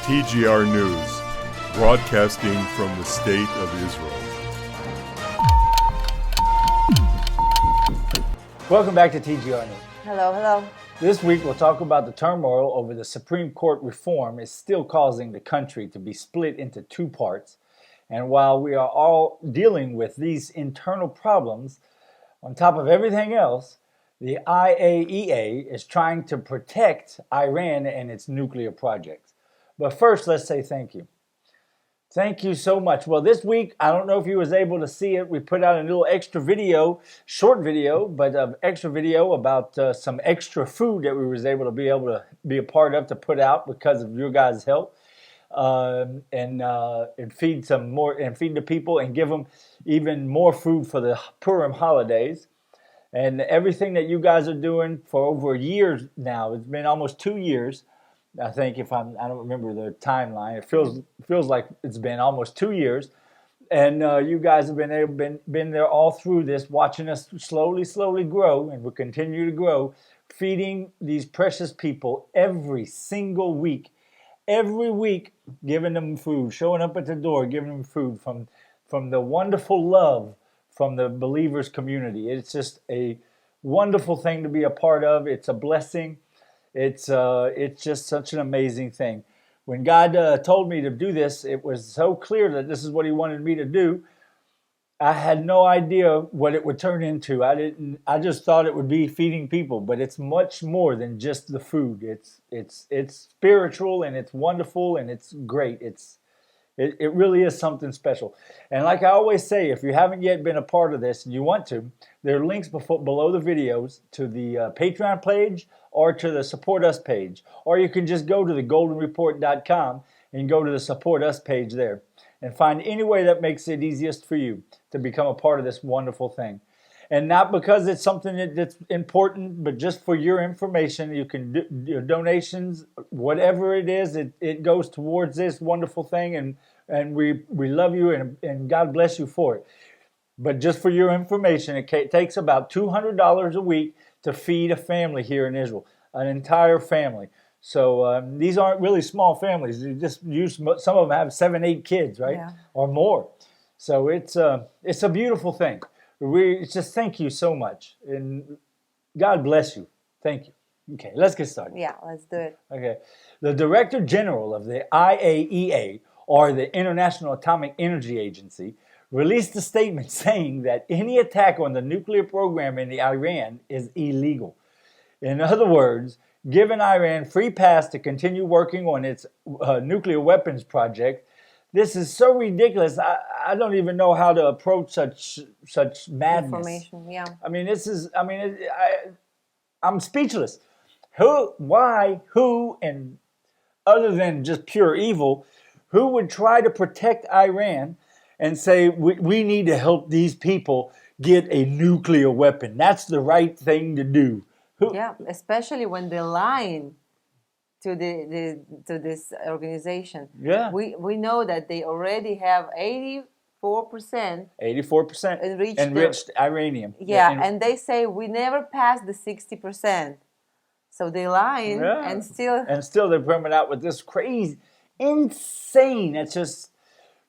TGR News, broadcasting from the State of Israel. Welcome back to TGR News. Hello. This week we'll talk about the turmoil over the Supreme Court reform is still causing the country to be split into two parts. And while we are all dealing with these internal problems, on top of everything else, the IAEA is trying to protect Iran and its nuclear projects. But first, let's say thank you. Thank you so much. Well, this week, I don't know if you was able to see it. We put out a little extra video, short video, but extra video about some extra food that we was able to be a part of to put out because of your guys' help, and feed some more and feed the people and give them even more food for the Purim holidays. And everything that you guys are doing for over a year now, it's been almost 2 years. I think I don't remember the timeline. It feels like it's been almost 2 years, and you guys have been there all through this, watching us slowly grow, and we'll continue to grow, feeding these precious people every single week, giving them food, showing up at the door, giving them food from the wonderful love from the believers community. It's just a wonderful thing to be a part of. It's a blessing. It's just such an amazing thing. When God told me to do this, it was so clear that this is what He wanted me to do. I had no idea what it would turn into. I just thought it would be feeding people, but it's much more than just the food. It's spiritual, and it's wonderful, and it's great. It really is something special. And like I always say, if you haven't yet been a part of this and you want to, there are links below the videos to the Patreon page or to the Support Us page. Or you can just go to thegoldenreport.com and go to the Support Us page there and find any way that makes it easiest for you to become a part of this wonderful thing. And not because it's something that's important, but just for your information. You can do your donations, whatever it is, it goes towards this wonderful thing, and we love you, and God bless you for it. But just for your information, it takes about $200 a week to feed a family here in Israel, an entire family. So these aren't really small families. You just some of them have 7, 8 kids, right? Yeah. Or more. So it's a beautiful thing. We just thank you so much, and God bless you. Thank you. Okay, let's get started. Yeah, let's do it. Okay. The Director General of the IAEA, or the International Atomic Energy Agency, released a statement saying that any attack on the nuclear program in Iran is illegal. In other words, giving Iran free pass to continue working on its nuclear weapons project. This is so ridiculous. I don't even know how to approach such madness. Information, yeah. I mean, I'm speechless. Who, and other than just pure evil, who would try to protect Iran and say, we need to help these people get a nuclear weapon? That's the right thing to do. Yeah, especially when they're lying to this organization. Yeah. We know that they already have 84% enriched uranium. Yeah, and they say we never passed the 60%. So they're lying, and still they're coming out with this crazy, insane. It's just,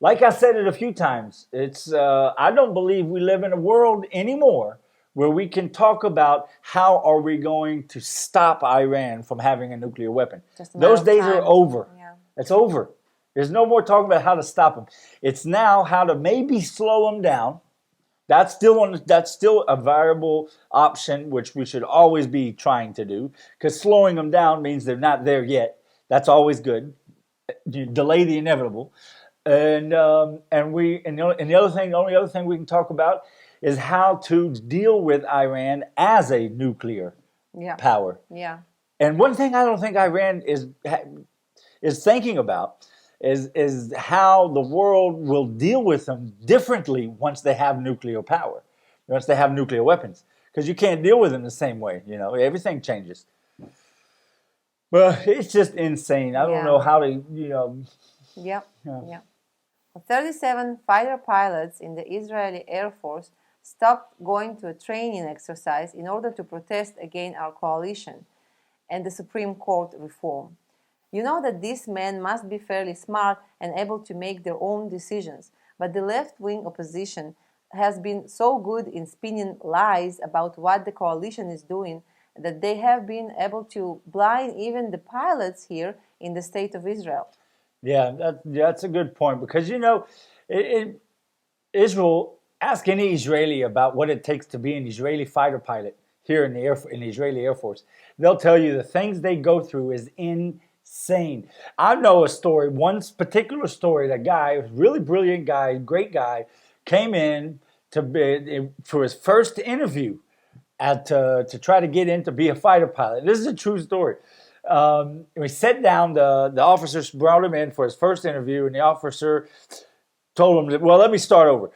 like I said it a few times, it's I don't believe we live in a world anymore where we can talk about how are we going to stop Iran from having a nuclear weapon. Those days are over. Yeah. It's over. There's no more talking about how to stop them. It's now how to maybe slow them down. That's still a viable option, which we should always be trying to do, because slowing them down means they're not there yet. That's always good. You delay the inevitable. And the only other thing we can talk about is how to deal with Iran as a nuclear power. Yeah. And one thing I don't think Iran is thinking about is how the world will deal with them differently once they have nuclear power, once they have nuclear weapons. Because you can't deal with them the same way. Everything changes. But it's just insane. I don't know how to, Yeah. 37 fighter pilots in the Israeli Air Force stopped going to a training exercise in order to protest against our coalition and the Supreme Court reform. You know that these men must be fairly smart and able to make their own decisions. But the left-wing opposition has been so good in spinning lies about what the coalition is doing that they have been able to blind even the pilots here in the state of Israel. Yeah, that's a good point, because Israel, ask any Israeli about what it takes to be an Israeli fighter pilot here in the Israeli Air Force. They'll tell you the things they go through is insane. I know a story, one particular story. That guy, a really brilliant guy, great guy, came in for his first interview to try to get in to be a fighter pilot. This is a true story. We sat down, the officers brought him in for his first interview, and the officer told him, well, let me start over.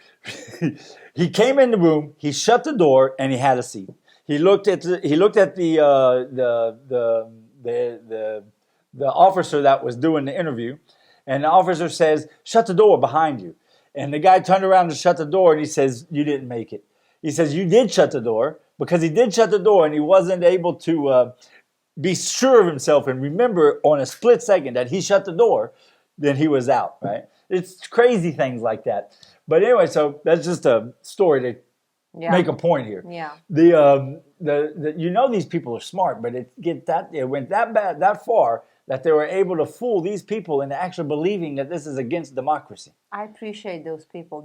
He came in the room, he shut the door, and he had a seat. He looked at the officer that was doing the interview, and the officer says, shut the door behind you. And the guy turned around to shut the door, and he says, you didn't make it. He says, you did shut the door, because he did shut the door, and he wasn't able to be sure of himself and remember on a split second that he shut the door, then he was out, right? It's crazy things like that. But anyway, so that's just a story to make a point here. Yeah. These people are smart, but it went that far that they were able to fool these people into actually believing that this is against democracy. I appreciate those people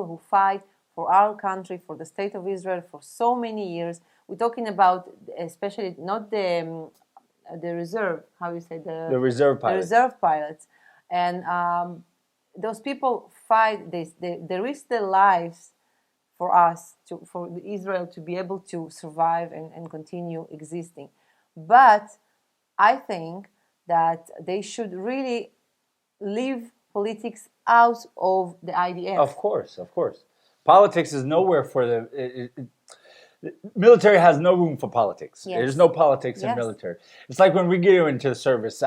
who fight for our country, for the state of Israel for so many years. We're talking about especially not the reserve, how you say, the reserve pilots. The reserve pilots. And those people fight, they risk their lives for us, for Israel to be able to survive and continue existing. But I think that they should really leave politics out of the IDF. Of course. Politics is nowhere for the military has no room for politics. Yes. There's no politics in military. It's like when we get into the service.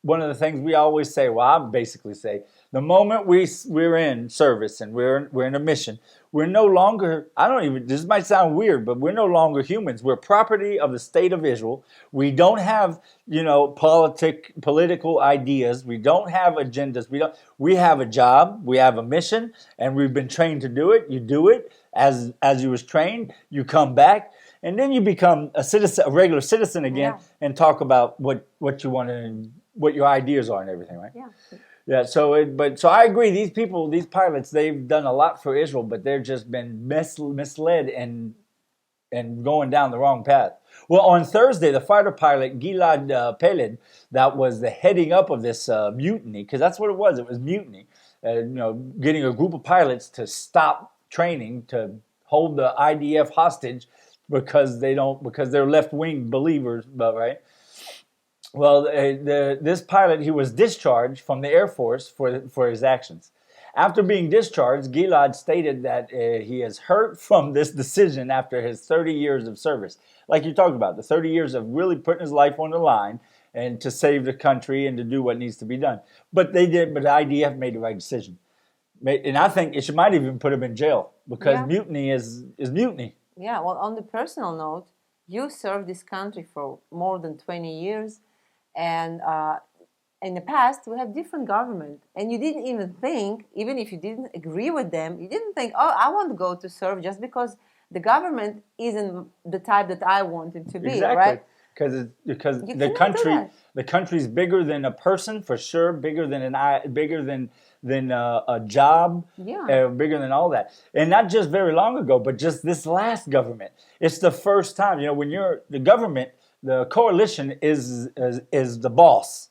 One of the things we always say, well, I basically say, the moment we're in service and we're in a mission, we're no longer, this might sound weird, but we're no longer humans. We're property of the state of Israel. We don't have, political ideas. We don't have agendas. We have a job, we have a mission, and we've been trained to do it. You do it as you was trained, you come back, and then you become a regular citizen again, and talk about what you want to, what your ideas are and everything, right? Yeah. Yeah, so I agree. These people, these pilots, they've done a lot for Israel, but they've just been misled and going down the wrong path. Well, on Thursday, the fighter pilot Gilad Peled, that was the heading up of this mutiny, because that's what it was. It was mutiny. Getting a group of pilots to stop training to hold the IDF hostage because they're left-wing believers, right? Well, this pilot, he was discharged from the Air Force for his actions. After being discharged, Gilad stated that he is hurt from this decision after his 30 years of service. Like you talked about, the 30 years of really putting his life on the line and to save the country and to do what needs to be done. But the IDF made the right decision. And I think it might even put him in jail, because mutiny is mutiny. Yeah, well, on the personal note, you served this country for more than 20 years. And in the past, we have different government. And you didn't even think, even if you didn't agree with them, you didn't think, oh, I want to go to serve just because the government isn't the type that I want it to be, right? Because the country's bigger than a person, for sure, bigger than a job, bigger than all that. And not just very long ago, but just this last government. It's the first time, when you're the government, the coalition is the boss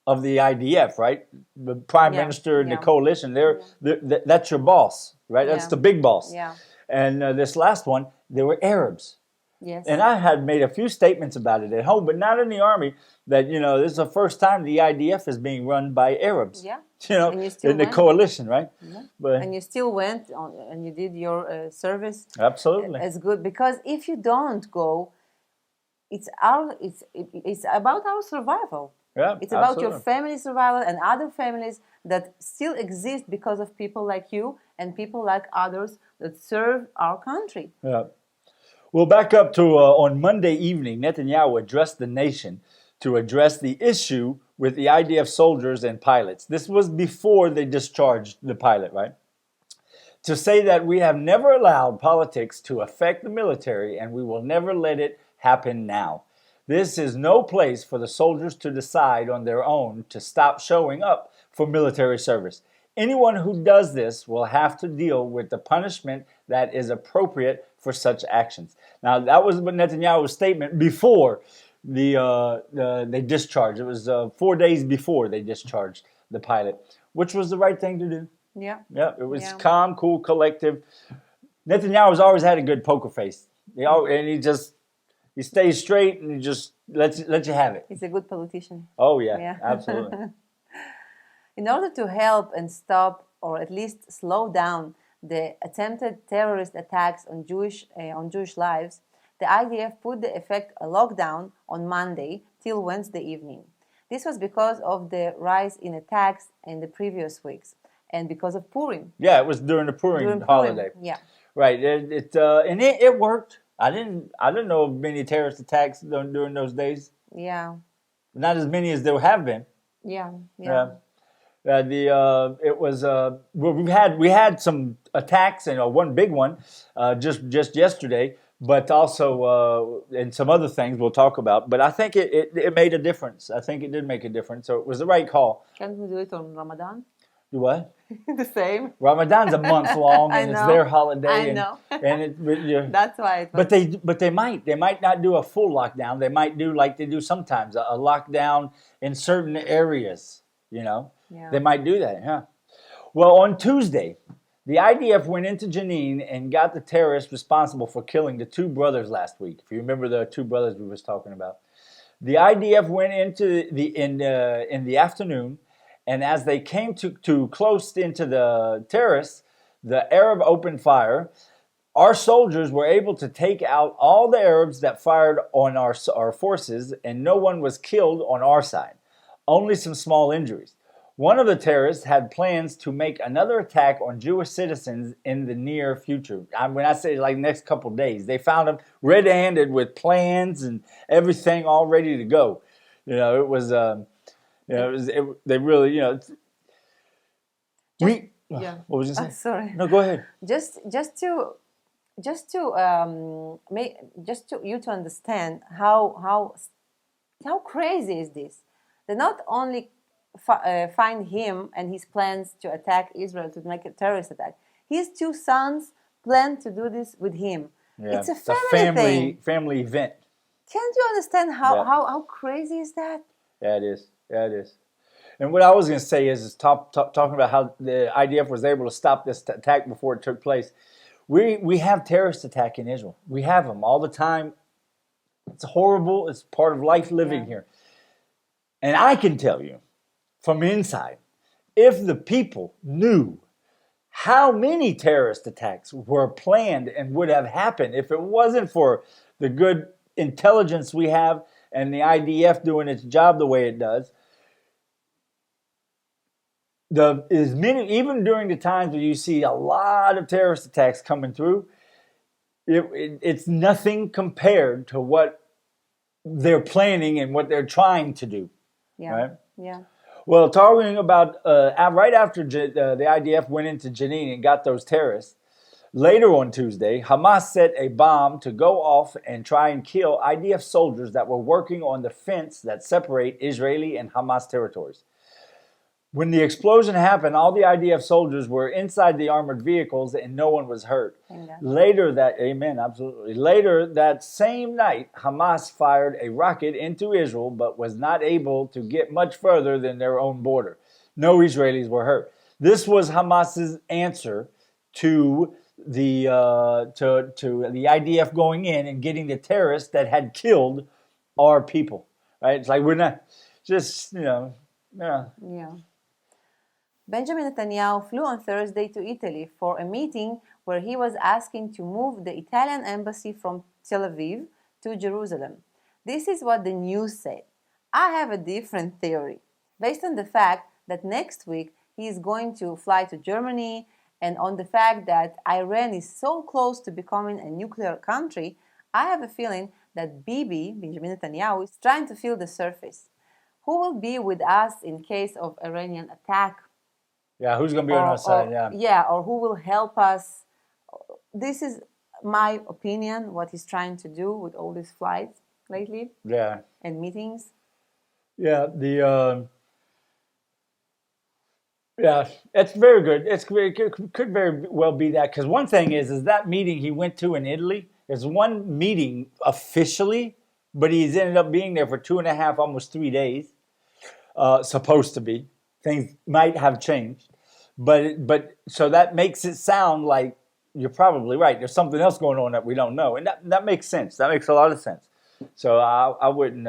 of the IDF, right? The Prime Minister and the coalition, that's your boss, right? That's the big boss. Yeah. And this last one, they were Arabs. Yes. And I had made a few statements about it at home, but not in the Army, that, this is the first time the IDF is being run by Arabs. Yeah. In the coalition, right? Yeah. But, and you still went on, and you did your service. Absolutely. As good, because if you don't go, it's about our survival. Yeah, it's about your family survival and other families that still exist because of people like you and people like others that serve our country. Yeah. Well, back up to on Monday evening, Netanyahu addressed the nation to address the issue with the IDF soldiers and pilots. This was before they discharged the pilot, right? To say that we have never allowed politics to affect the military and we will never let it happen now. This is no place for the soldiers to decide on their own to stop showing up for military service. Anyone who does this will have to deal with the punishment that is appropriate for such actions. Now, that was Netanyahu's statement before they discharged. It was 4 days before they discharged the pilot, which was the right thing to do. Yeah. Yeah, it was calm, cool, collective. Netanyahu's always had a good poker face. And he stays straight and he just lets you have it. He's a good politician. Oh, yeah. Absolutely. In order to help and stop, or at least slow down, the attempted terrorist attacks on Jewish lives, the IDF put the effect a lockdown on Monday till Wednesday evening. This was because of the rise in attacks in the previous weeks and because of Purim. Yeah, it was during the Purim holiday. Yeah. Right. It worked. I didn't know of many terrorist attacks during those days. Yeah. Not as many as there have been. Yeah. It was we had some attacks and one big one just yesterday, but also and some other things we'll talk about. But I think it made a difference. I think it did make a difference. So it was the right call. Can't we do it on Ramadan? Do what? The same. Ramadan's a month long, and it's their holiday. I know. That's why. But they might not do a full lockdown. They might do like they do sometimes, a lockdown in certain areas. They might do that. Yeah. Well, on Tuesday, the IDF went into Jenin and got the terrorists responsible for killing the two brothers last week. If you remember the two brothers we was talking about, the IDF went into in the afternoon. And as they came to close into the terrorists, the Arab opened fire. Our soldiers were able to take out all the Arabs that fired on our forces, and no one was killed on our side. Only some small injuries. One of the terrorists had plans to make another attack on Jewish citizens in the near future. When I say like next couple of days, they found him red-handed with plans and everything all ready to go. It was... they really, What was you saying? Sorry. No, go ahead. Just to you to understand how crazy is this? They not only find him and his plans to attack Israel, to make a terrorist attack. His two sons plan to do this with him. Yeah. It's a family thing. Family event. Can't you understand how crazy is that? Yeah, it is. Yeah, it is. And what I was going to say is talking about how the IDF was able to stop this attack before it took place. We have terrorist attack in Israel. We have them all the time. It's horrible. It's part of life living here. And I can tell you from inside, if the people knew how many terrorist attacks were planned and would have happened if it wasn't for the good intelligence we have and the IDF doing its job the way it does, even during the times where you see a lot of terrorist attacks coming through, it's nothing compared to what they're planning and what they're trying to do. Yeah. Right? Yeah. Well, talking about right after the IDF went into Jenin and got those terrorists, later on Tuesday, Hamas set a bomb to go off and try and kill IDF soldiers that were working on the fence that separate Israeli and Hamas territories. When the explosion happened, all the IDF soldiers were inside the armored vehicles and no one was hurt. Later that same night, Hamas fired a rocket into Israel but was not able to get much further than their own border. No Israelis were hurt. This was Hamas's answer to the IDF going in and getting the terrorists that had killed our people. Right? It's like we're not just, Yeah. Benjamin Netanyahu flew on Thursday to Italy for a meeting where he was asking to move the Italian embassy from Tel Aviv to Jerusalem. This is what the news said. I have a different theory. Based on the fact that next week he is going to fly to Germany and on the fact that Iran is so close to becoming a nuclear country, I have a feeling that Benjamin Netanyahu, is trying to feel the surface. who will be with us in case of Iranian attack? Yeah, who's going to be on our side? Yeah, or who will help us? This is my opinion, what he's trying to do with all these flights lately. Yeah. And meetings. Yeah, yeah, it's very good. It could very well be that, because one thing is that meeting he went to in Italy is one meeting officially, but he's ended up being there for 2.5, almost 3 days. Supposed to be. Things might have changed, but so that makes it sound like you're probably right. There's something else going on that we don't know, and that makes sense. That makes a lot of sense. So I wouldn't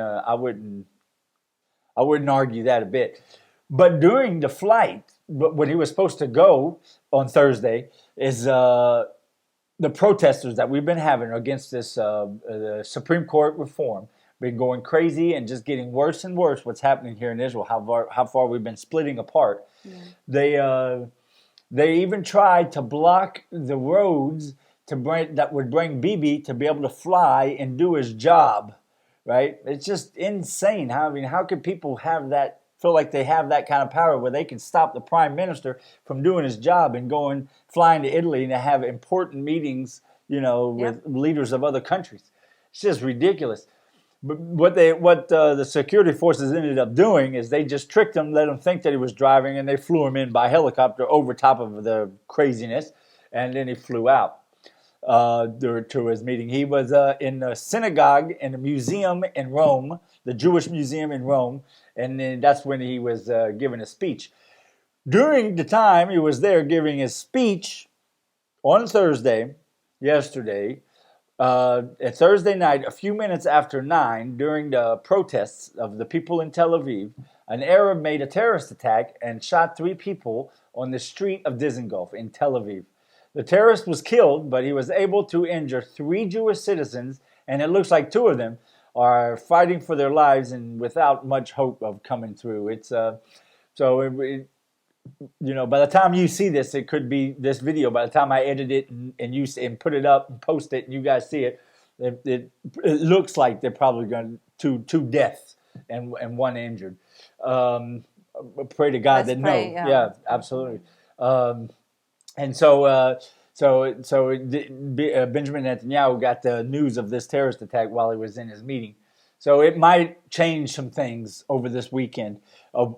argue that a bit. But during the flight, when he was supposed to go on Thursday, is the protesters that we've been having against this Supreme Court reform been going crazy and just getting worse and worse. What's happening here in Israel? How far we've been splitting apart. Yeah. They even tried to block the roads that would bring Bibi to be able to fly and do his job. Right? It's just insane. How can people have that? Feel like they have that kind of power where they can stop the prime minister from doing his job and flying to Italy and to have important meetings, with leaders of other countries. It's just ridiculous. But what the security forces ended up doing is they just tricked him, let him think that he was driving, and they flew him in by helicopter over top of the craziness, and then he flew out to his meeting. He was in a synagogue in a museum in Rome, the Jewish museum in Rome, and then that's when he was giving a speech. During the time he was there giving his speech on yesterday, at Thursday night, a few minutes after 9, during the protests of the people in Tel Aviv, an Arab made a terrorist attack and shot 3 people on the street of Dizengoff in Tel Aviv. The terrorist was killed, but he was able to injure 3 Jewish citizens, and it looks like 2 of them are fighting for their lives and without much hope of coming through. It's by the time you see this, it could be this video. By the time I edit it and put it up and post it, and you guys see it, it looks like they're probably going to 2 deaths and 1 injured. Pray to God that no, yeah, absolutely. And so Benjamin Netanyahu got the news of this terrorist attack while he was in his meeting. So it might change some things over this weekend of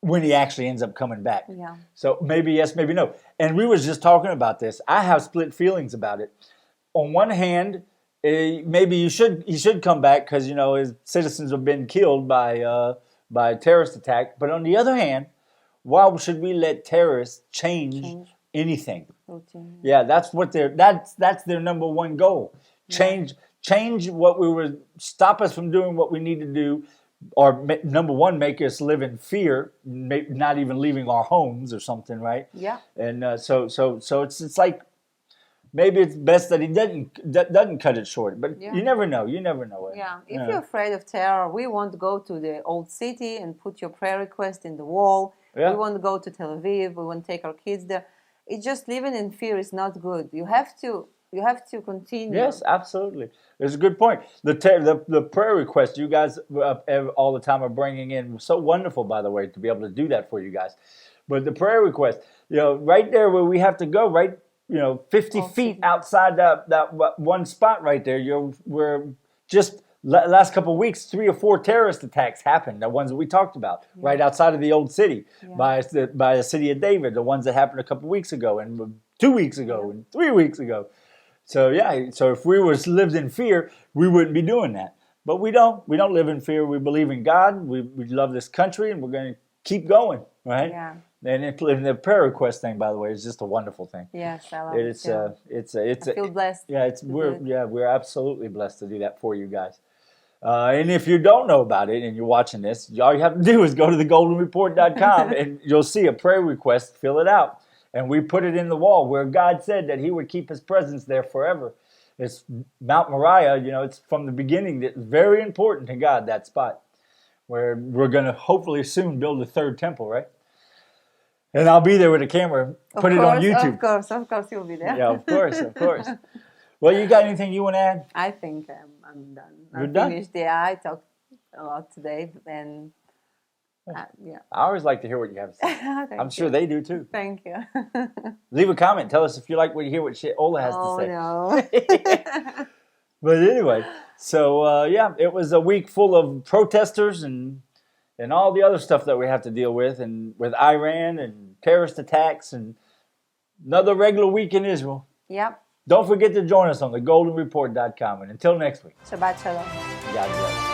when he actually ends up coming back. Yeah. So maybe yes, maybe no. And we was just talking about this. I have split feelings about it. On one hand, maybe he should come back because his citizens have been killed by a terrorist attack. But on the other hand, why should we let terrorists change anything? Routine. Yeah, that's their number one goal. Change what stop us from doing what we need to do, or number one, make us live in fear, not even leaving our homes or something, right? Yeah. And so it's like maybe it's best that he doesn't cut it short, but you never know. You never know. Yeah. If you're afraid of terror, we won't go to the old city and put your prayer request in the wall. Yeah. We won't go to Tel Aviv. We won't take our kids there. It's just living in fear is not good. You have to continue. Yes, absolutely. It's a good point. The prayer request you guys all the time are bringing in, so wonderful, by the way, to be able to do that for you guys. But the prayer request, right there where we have to go, right, 50 feet outside that one spot right there, we're just last couple of weeks, 3 or 4 terrorist attacks happened. The ones that we talked about right outside of the old city by the city of David. The ones that happened a couple of weeks ago and 2 weeks ago and 3 weeks ago. So if we lived in fear, we wouldn't be doing that. But we don't. We don't live in fear. We believe in God. We love this country, and we're going to keep going, right? Yeah. And the prayer request thing, by the way, is just a wonderful thing. Yes, I love it too. I feel blessed. Yeah, we're absolutely blessed to do that for you guys. And if you don't know about it and you're watching this, all you have to do is go to thegoldenreport.com and you'll see a prayer request. Fill it out. And we put it in the wall where God said that he would keep his presence there forever. It's Mount Moriah, it's from the beginning. It's very important to God, that spot, where we're going to hopefully soon build a 3rd temple, right? And I'll be there with a camera. Put it on YouTube. Of course you'll be there. Yeah, of course. Well, you got anything you want to add? I think I'm done. You're done? Finished. Yeah, I talked a lot today, and Yeah. I always like to hear what you have to say. Thank I'm sure you. they do too. Thank you. Leave a comment. Tell us if you like what you hear what Ola has Oh, to say. no. But anyway, so yeah, it was a week full of protesters and all the other stuff that we have to deal with, and with Iran and terrorist attacks, and another regular week in Israel. Yep. Don't forget to join us on thegoldenreport.com. And until next week, Shabbat shalom. God bless.